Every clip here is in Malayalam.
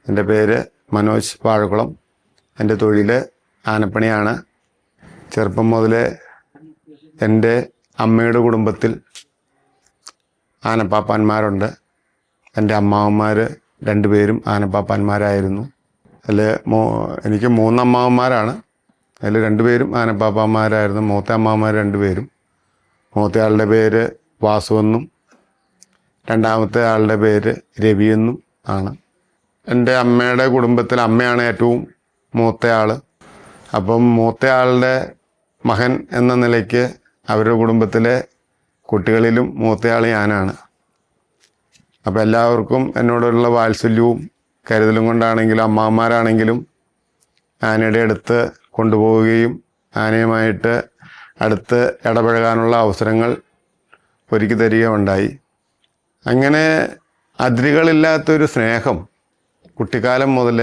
എൻ്റെ പേര് മനോജ് വാഴക്കുളം. എൻ്റെ തൊഴിൽ ആനപ്പണിയാണ്. ചെറുപ്പം മുതലേ എൻ്റെ അമ്മയുടെ കുടുംബത്തിൽ ആനപ്പാപ്പാന്മാരുണ്ട്. എൻ്റെ അമ്മാവന്മാർ രണ്ടുപേരും ആനപ്പാപ്പാന്മാരായിരുന്നു. അതിൽ എനിക്ക് 3 അമ്മാവന്മാരാണ്. അതിൽ 2 പേരും ആനപ്പാപ്പാന്മാരായിരുന്നു. മൂത്ത അമ്മാവന്മാർ 2 പേരും. മൂത്തയാളുടെ പേര് വാസുവെന്നും രണ്ടാമത്തെ ആളുടെ പേര് രവിയെന്നും ആണ്. എൻ്റെ അമ്മയുടെ കുടുംബത്തിൽ അമ്മയാണ് ഏറ്റവും മൂത്തയാൾ. അപ്പം മൂത്തയാളുടെ മകൻ എന്ന നിലയ്ക്ക് അവരുടെ കുടുംബത്തിലെ കുട്ടികളിലും മൂത്തയാൾ ഞാനാണ്. അപ്പം എല്ലാവർക്കും എന്നോടുള്ള വാത്സല്യവും കരുതലും കൊണ്ടാണെങ്കിലും അമ്മാവന്മാരാണെങ്കിലും ആനയുടെ അടുത്ത് കൊണ്ടുപോവുകയും ആനയുമായിട്ട് അടുത്ത് ഇടപഴകാനുള്ള അവസരങ്ങൾ ഒരുക്കി തരികയുണ്ടായി. അങ്ങനെ അതിരുകളില്ലാത്തൊരു സ്നേഹം കുട്ടിക്കാലം മുതൽ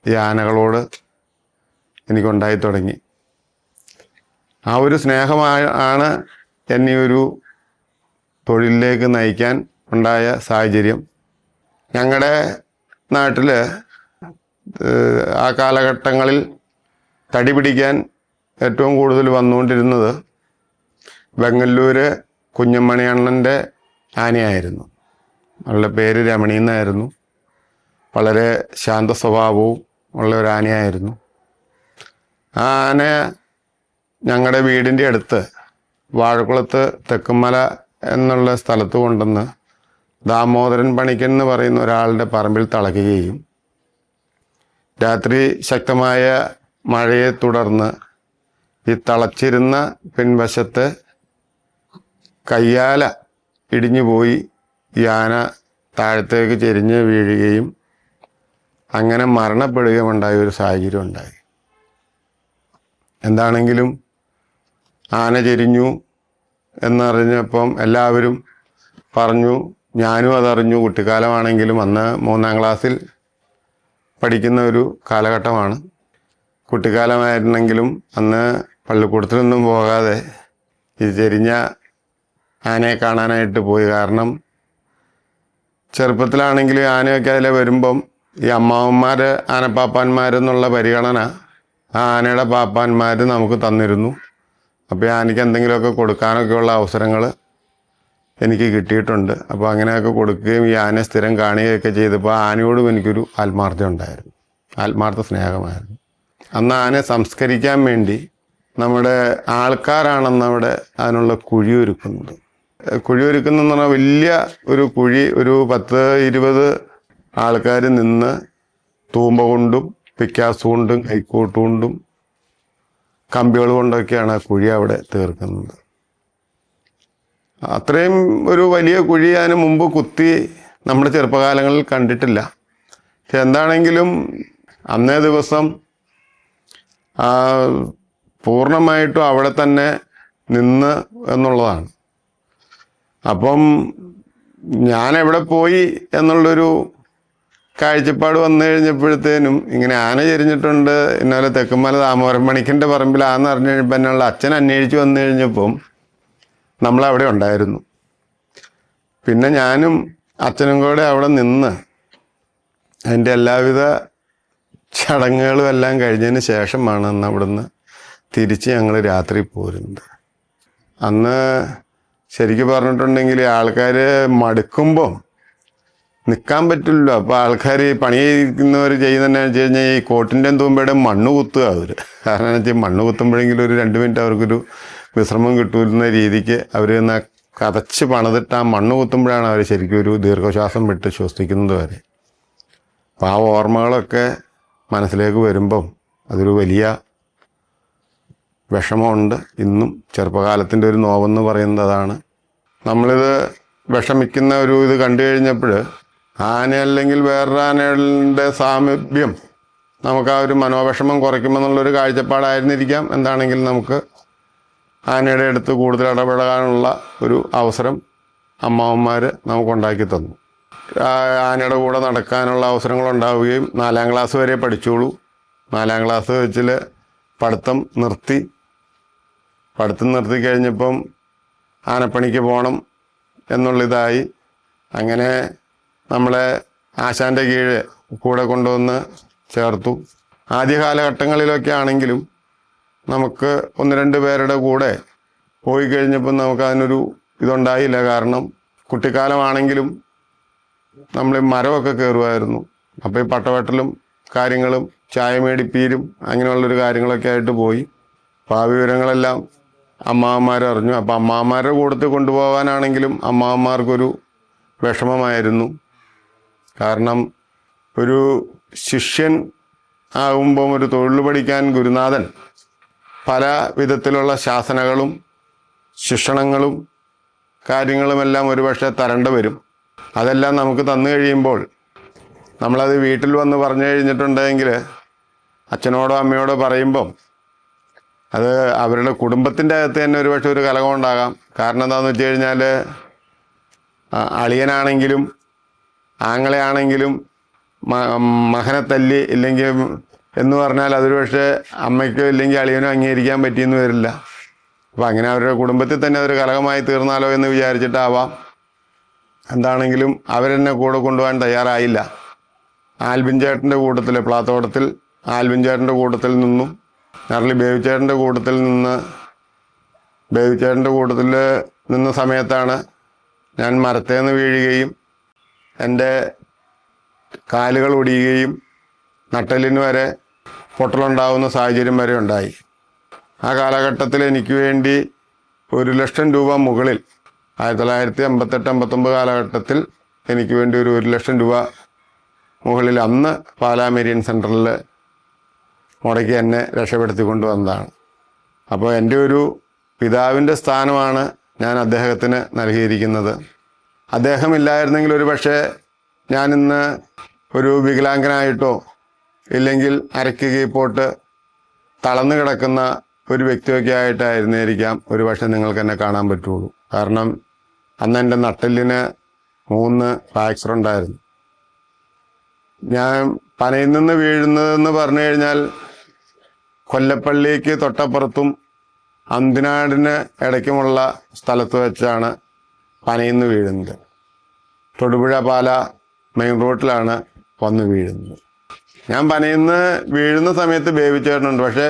ഈ ആനകളോട് എനിക്കുണ്ടായി തുടങ്ങി. ആ ഒരു സ്നേഹമാണ് എന്നെ ഒരു തൊഴിലിലേക്ക് നയിക്കാൻ ഉണ്ടായ സാഹചര്യം. ഞങ്ങളുടെ നാട്ടിൽ ആ കാലഘട്ടങ്ങളിൽ തടി പിടിക്കാൻ ഏറ്റവും കൂടുതൽ വന്നുകൊണ്ടിരുന്നത് വെങ്ങല്ലൂർ കുഞ്ഞമ്മണിയണ്ണൻ്റെ ആനയായിരുന്നു. അവളുടെ പേര് രമണി എന്നായിരുന്നു. വളരെ ശാന്ത സ്വഭാവവും ഉള്ള ഒരു ആനയായിരുന്നു. ആ ആന ഞങ്ങളുടെ വീടിൻ്റെ അടുത്ത് വാഴക്കുളത്ത് തെക്കുമല എന്നുള്ള സ്ഥലത്ത് കൊണ്ടുവന്ന് ദാമോദരൻ പണിക്കൻ എന്ന് പറയുന്ന ഒരാളുടെ പറമ്പിൽ തളയ്ക്കുകയും രാത്രി ശക്തമായ മഴയെ തുടർന്ന് ഈ തളച്ചിരുന്ന പിൻവശത്ത് കയ്യാല ഇടിഞ്ഞു പോയി ഈ ആന താഴത്തേക്ക് ചെരിഞ്ഞ് വീഴുകയും അങ്ങനെ മരണപ്പെടുകയും ഉണ്ടായ ഒരു സാഹചര്യം ഉണ്ടായി. എന്താണെങ്കിലും ആന ചെരിഞ്ഞു എന്നറിഞ്ഞപ്പം എല്ലാവരും പറഞ്ഞു. ഞാനും അതറിഞ്ഞു. കുട്ടിക്കാലമാണെങ്കിലും അന്ന് 3ാം ക്ലാസ്സിൽ പഠിക്കുന്ന ഒരു കാലഘട്ടമാണ്. കുട്ടിക്കാലമായിരുന്നെങ്കിലും അന്ന് പള്ളിക്കൂടത്തിലൊന്നും പോകാതെ ഈ ചെരിഞ്ഞ ആനയെ കാണാനായിട്ട് പോയി. കാരണം ചെറുപ്പത്തിലാണെങ്കിലും ആനയൊക്കെ അതിൽ വരുമ്പം ഈ അമ്മാവന്മാർ ആനപ്പാപ്പാന്മാരെന്നുള്ള പരിഗണന ആ ആനയുടെ പാപ്പാന്മാർ നമുക്ക് തന്നിരുന്നു. അപ്പോൾ ആനയ്ക്ക് എന്തെങ്കിലുമൊക്കെ കൊടുക്കാനൊക്കെയുള്ള അവസരങ്ങൾ എനിക്ക് കിട്ടിയിട്ടുണ്ട്. അപ്പോൾ അങ്ങനെയൊക്കെ കൊടുക്കുകയും ഈ ആനയെ സ്ഥിരം കാണുകയൊക്കെ ചെയ്തപ്പോൾ ആനയോടും എനിക്കൊരു ആത്മാർത്ഥത ഉണ്ടായിരുന്നു. ആത്മാർത്ഥ സ്നേഹമായിരുന്നു. അന്ന് ആനയെ സംസ്കരിക്കാൻ വേണ്ടി നമ്മുടെ ആൾക്കാരാണെന്ന് അവിടെ അതിനുള്ള കുഴിയൊരുക്കുന്നത്. കുഴിയൊരുക്കുന്നതെന്ന് പറഞ്ഞാൽ വലിയ ഒരു കുഴി, ഒരു 10-20 ആൾക്കാർ നിന്ന് തൂമ്പ കൊണ്ടും പിക്കാസ് കൊണ്ടും കൈക്കോട്ട് കൊണ്ടും കമ്പികൾ കൊണ്ടൊക്കെയാണ് ആ കുഴി അവിടെ തീർക്കുന്നത്. അത്രയും ഒരു വലിയ കുഴി അതിന് മുമ്പ് കുത്തി നമ്മുടെ ചെറുപ്പകാലങ്ങളിൽ കണ്ടിട്ടില്ല. പക്ഷെ എന്താണെങ്കിലും അന്നേ ദിവസം പൂർണ്ണമായിട്ടും അവിടെ തന്നെ നിന്ന് എന്നുള്ളതാണ്. അപ്പം ഞാൻ എവിടെ പോയി എന്നുള്ളൊരു കാഴ്ചപ്പാട് വന്നു കഴിഞ്ഞപ്പോഴത്തേനും ഇങ്ങനെ ആന ചെരിഞ്ഞിട്ടുണ്ട്, ഇന്നലെ തെക്കുമല ദാമോദരൻ പണിക്കൻ്റെ പറമ്പിലാണെന്ന് അറിഞ്ഞു കഴിഞ്ഞപ്പോൾ എന്നുള്ള അച്ഛൻ അന്വേഷിച്ച് വന്നു കഴിഞ്ഞപ്പം നമ്മളവിടെ ഉണ്ടായിരുന്നു. പിന്നെ ഞാനും അച്ഛനും കൂടെ അവിടെ നിന്ന് അതിൻ്റെ എല്ലാവിധ ചടങ്ങുകളും എല്ലാം കഴിഞ്ഞതിന് ശേഷമാണ് അന്ന് അവിടുന്ന് തിരിച്ച് ഞങ്ങൾ രാത്രി പോരുന്നത്. അന്ന് ശരിക്കും പറഞ്ഞിട്ടുണ്ടെങ്കിൽ ആൾക്കാർ മടുക്കുമ്പം നിൽക്കാൻ പറ്റില്ലല്ലോ. അപ്പോൾ ആൾക്കാർ പണി ചെയ്യുന്നവർ ചെയ്യുന്നതെന്നു വെച്ച് കഴിഞ്ഞാൽ ഈ കോട്ടിൻ്റെ തൂമ്പയുടെ മണ്ണ് കുത്തുക അവർ. കാരണം എന്ന് വെച്ചാൽ മണ്ണ് കുത്തുമ്പോഴെങ്കിലും ഒരു 2 മിനിറ്റ് അവർക്കൊരു വിശ്രമം കിട്ടുന്ന രീതിക്ക് അവർ എന്നാൽ കതച്ച് പണിതിട്ട് ആ മണ്ണ് കുത്തുമ്പോഴാണ് അവർ ശരിക്കും ഒരു ദീർഘശ്വാസം വിട്ട് ശ്വസിക്കുന്നത് വരെ. അപ്പോൾ ആ ഓർമ്മകളൊക്കെ മനസ്സിലേക്ക് വരുമ്പം അതൊരു വലിയ വിഷമമുണ്ട്. ഇന്നും ചെറുപ്പകാലത്തിൻ്റെ ഒരു നോവെന്ന് പറയുന്നത് അതാണ്. നമ്മളിത് വിഷമിക്കുന്ന ഒരു ഇത് കണ്ടു കഴിഞ്ഞപ്പോൾ ആന അല്ലെങ്കിൽ വേറൊരു ആനയുടെ സാമീപ്യം നമുക്ക് ആ ഒരു മനോവിഷമം കുറയ്ക്കുമെന്നുള്ളൊരു കാഴ്ചപ്പാടായിരുന്നിരിക്കാം. എന്താണെങ്കിലും നമുക്ക് ആനയുടെ അടുത്ത് കൂടുതൽ ഇടപെടാനുള്ള ഒരു അവസരം അമ്മാവന്മാർ നമുക്കുണ്ടാക്കി തന്നു. ആനയുടെ കൂടെ നടക്കാനുള്ള അവസരങ്ങളുണ്ടാവുകയും 4ാം ക്ലാസ് വരെ പഠിച്ചോളൂ. 4ാം ക്ലാസ് വെച്ചിൽ പഠിത്തം നിർത്തി കഴിഞ്ഞപ്പം ആനപ്പണിക്ക് പോകണം എന്നുള്ളതായി. അങ്ങനെ നമ്മളെ ആശാൻ്റെ കീഴ് കൂടെ കൊണ്ടുവന്ന് ചേർത്തു. ആദ്യ കാലഘട്ടങ്ങളിലൊക്കെ ആണെങ്കിലും നമുക്ക് ഒന്ന് രണ്ട് പേരുടെ കൂടെ പോയി കഴിഞ്ഞപ്പോൾ നമുക്ക് അതിനൊരു ഇതുണ്ടായില്ല. കാരണം കുട്ടിക്കാലമാണെങ്കിലും നമ്മൾ മരമൊക്കെ കയറുമായിരുന്നു. അപ്പോൾ ഈ പട്ടവട്ടലും കാര്യങ്ങളും ചായ മേടിപ്പീരും അങ്ങനെയുള്ളൊരു കാര്യങ്ങളൊക്കെ ആയിട്ട് പോയി. അപ്പോൾ ആ വിവരങ്ങളെല്ലാം അമ്മാവന്മാരറിഞ്ഞു. അപ്പോൾ അമ്മാവന്മാരുടെ കൂട്ടത്തിൽ കൊണ്ടുപോകാനാണെങ്കിലും അമ്മാവന്മാർക്കൊരു വിഷമമായിരുന്നു. കാരണം ഒരു ശിഷ്യൻ ആകുമ്പം ഒരു തൊഴിൽ പഠിക്കാൻ ഗുരുനാഥൻ പല വിധത്തിലുള്ള ശാസനകളും ശിക്ഷണങ്ങളും കാര്യങ്ങളുമെല്ലാം ഒരുപക്ഷെ തരേണ്ടി വരും. അതെല്ലാം നമുക്ക് തന്നു കഴിയുമ്പോൾ നമ്മളത് വീട്ടിൽ വന്ന് പറഞ്ഞു കഴിഞ്ഞിട്ടുണ്ടെങ്കിൽ അച്ഛനോടോ അമ്മയോടോ പറയുമ്പം അത് അവരുടെ കുടുംബത്തിൻ്റെ അകത്ത് തന്നെ ഒരുപക്ഷെ ഒരു കലകം ഉണ്ടാകാം. കാരണം എന്താണെന്ന് വെച്ച് കഴിഞ്ഞാൽ അളിയനാണെങ്കിലും ആങ്ങളെയാണെങ്കിലും മകനെ തല്ലി ഇല്ലെങ്കിൽ എന്ന് പറഞ്ഞാൽ അതൊരു പക്ഷേ അമ്മയ്ക്കോ ഇല്ലെങ്കിൽ അളിയനോ അംഗീകരിക്കാൻ പറ്റിയെന്ന് വരില്ല. അപ്പോൾ അങ്ങനെ അവരുടെ കുടുംബത്തിൽ തന്നെ അതൊരു കലകമായി തീർന്നാലോ എന്ന് വിചാരിച്ചിട്ടാവാം. എന്താണെങ്കിലും അവരെന്നെ കൂടെ കൊണ്ടുപോകാൻ തയ്യാറായില്ല. ആൽബിൻ ചേട്ടൻ്റെ കൂട്ടത്തിൽ പ്ലാത്തോട്ടത്തിൽ ആൽബിൻ ചേട്ടൻ്റെ കൂട്ടത്തിൽ നിന്നും ഞറലി ബേബിച്ചേട്ടൻ്റെ കൂട്ടത്തിൽ നിന്ന സമയത്താണ് ഞാൻ മരത്തേന്ന് വീഴുകയും എൻ്റെ കാലുകൾ ഒടിയുകയും നട്ടെല്ലിന് വരെ പൊട്ടലുണ്ടാവുന്ന സാഹചര്യം വരെ ഉണ്ടായി. ആ കാലഘട്ടത്തിൽ എനിക്ക് വേണ്ടി 1,00,000 രൂപ മുകളിൽ 1988-89 കാലഘട്ടത്തിൽ എനിക്ക് വേണ്ടി ഒരു 1,00,000 രൂപ മുകളിൽ അന്ന് പാലാ മെരിയൻ സെൻറ്ററിൽ മുടക്കി എന്നെ രക്ഷപ്പെടുത്തി കൊണ്ടുവന്നതാണ്. അപ്പോൾ എൻ്റെ ഒരു പിതാവിൻ്റെ സ്ഥാനമാണ് ഞാൻ അദ്ദേഹത്തിന് നൽകിയിരിക്കുന്നത്. അദ്ദേഹം ഇല്ലായിരുന്നെങ്കിൽ ഒരു പക്ഷേ ഞാനിന്ന് ഒരു വികലാംഗനായിട്ടോ ഇല്ലെങ്കിൽ അരക്ക് കീപ്പോട്ട് തളർന്നു കിടക്കുന്ന ഒരു വ്യക്തിയൊക്കെ ആയിട്ടായിരുന്നിരിക്കാം ഒരു പക്ഷേ നിങ്ങൾക്ക് എന്നെ കാണാൻ പറ്റുള്ളൂ. കാരണം അന്ന് എൻ്റെ നട്ടെല്ലിന് 3 ഫ്രാക്ചർ ഉണ്ടായിരുന്നു. ഞാൻ പനയിൽ നിന്ന് വീഴുന്നതെന്ന് പറഞ്ഞു കഴിഞ്ഞാൽ കൊല്ലപ്പള്ളിക്ക് തൊട്ടപ്പുറത്തും അന്തിനാടിന് ഇടയ്ക്കുമുള്ള സ്ഥലത്ത് വെച്ചാണ് പനയിൽ നിന്ന് വീഴുന്നത്. തൊടുപുഴ പാല മെയിൻ റോഡിലാണ് വന്ന് വീഴുന്നത്. ഞാൻ പനയിൽ നിന്ന് വീഴുന്ന സമയത്ത് ബേബിച്ചേട്ടനുണ്ട്. പക്ഷേ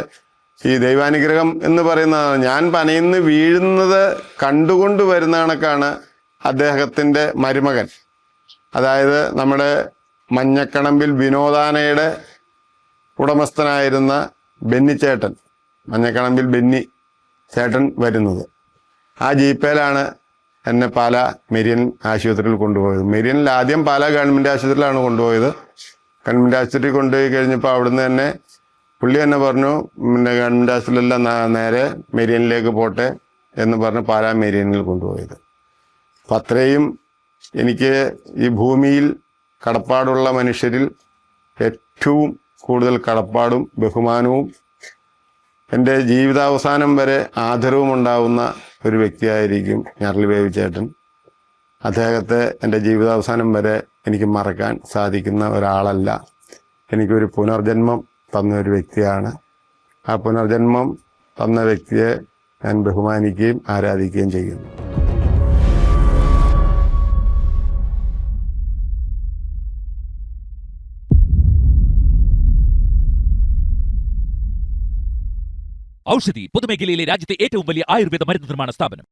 ഈ ദൈവാനുഗ്രഹം എന്ന് പറയുന്നതാണ്. ഞാൻ പനയിൽ നിന്ന് വീഴുന്നത് കണ്ടുകൊണ്ട് വരുന്ന കണക്കാണ് അദ്ദേഹത്തിൻ്റെ മരുമകൻ, അതായത് നമ്മുടെ മഞ്ഞക്കണമ്പിൽ വിനോദാനയുടെ ഉടമസ്ഥനായിരുന്ന ബെന്നിച്ചേട്ടൻ, മഞ്ഞക്കണമ്പിൽ ബെന്നി ചേട്ടൻ വരുന്നത്. ആ ജീപ്പയിലാണ് എന്നെ പാല മെരിയൻ ആശുപത്രിയിൽ കൊണ്ടുപോയത്. മെരിയനിൽ ആദ്യം പാല ഗവൺമെൻറ് ആശുപത്രിയിലാണ് കൊണ്ടുപോയത്. ഗവൺമെൻറ് ആശുപത്രി കൊണ്ടുപോയി കഴിഞ്ഞപ്പോൾ അവിടുന്ന് തന്നെ പുള്ളി തന്നെ പറഞ്ഞു, പിന്നെ ഗവൺമെൻറ് ആശുപത്രിയിലെല്ലാം നേരെ മെരിയനിലേക്ക് പോട്ടെ എന്ന് പറഞ്ഞ് പാലാ മെരിയനിൽ കൊണ്ടുപോയത്. അപ്പം അത്രയും എനിക്ക് ഈ ഭൂമിയിൽ കടപ്പാടുള്ള മനുഷ്യരിൽ ഏറ്റവും കൂടുതൽ കടപ്പാടും ബഹുമാനവും എൻ്റെ ജീവിതാവസാനം വരെ ആദരവും ഉണ്ടാവുന്ന ഒരു വ്യക്തിയായിരിക്കും ഞറലി ബേബിച്ചേട്ടൻ. അദ്ദേഹത്തെ എൻ്റെ ജീവിതാവസാനം വരെ എനിക്ക് മറക്കാൻ സാധിക്കുന്ന ഒരാളല്ല. എനിക്കൊരു പുനർജന്മം തന്ന ഒരു വ്യക്തിയാണ്. ആ പുനർജന്മം തന്ന വ്യക്തിയെ ഞാൻ ബഹുമാനിക്കുകയും ആരാധിക്കുകയും ചെയ്യുന്നു. ഔഷധി പൊതുമേഖലയിലെ രാജ്യത്തെ ഏറ്റവും വലിയ ആയുർവേദ മരുന്ന് നിർമ്മാണ സ്ഥാപനം.